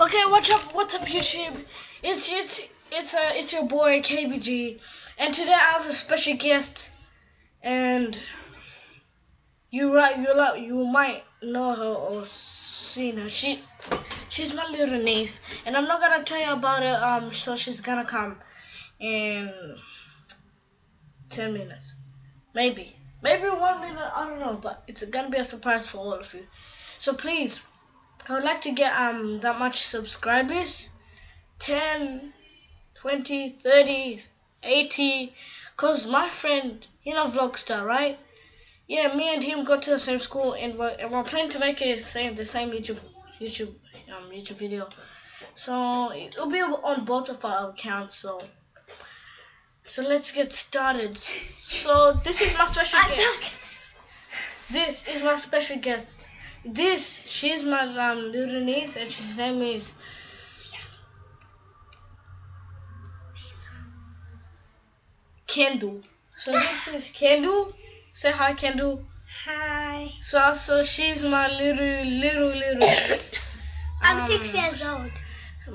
Okay, what's up YouTube? It's your boy KBG, and today I have a special guest, and you might know her or seen her. She's my little niece, and I'm not gonna tell you about it. So she's gonna come in 10 minutes, maybe 1 minute. I don't know, but it's gonna be a surprise for all of you. So please, I would like to get that much subscribers, 10, 20, 30, 80, cause my friend, you know Vlogstar, right? Yeah, me and him go to the same school, and we're planning to make the same YouTube video. So it'll be on both of our accounts. So let's get started. So this is my special guest. This is my special guest. She's my little niece, and her name is Kendu. So this is Kendu. Say hi, Kendu. Hi. So she's my little niece. I'm 6 years old.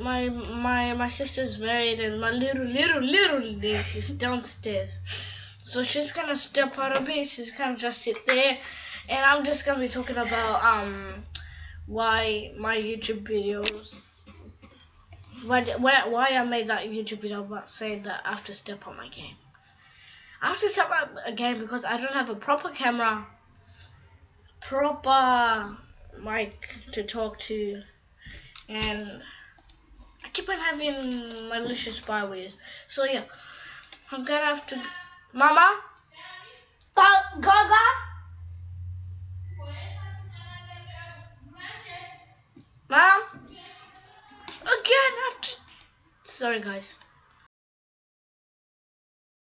My sister's married, and my little niece is downstairs. So she's gonna step out a bit. She's gonna just sit there, and I'm just gonna be talking about why my YouTube videos. Why I made that YouTube video about saying that I have to step on my game. I have to step up a game because I don't have a proper camera, proper mic to talk to, and I keep on having malicious spywares. So yeah, I'm gonna have to. Mama, Gaga, Mom, again. Sorry guys.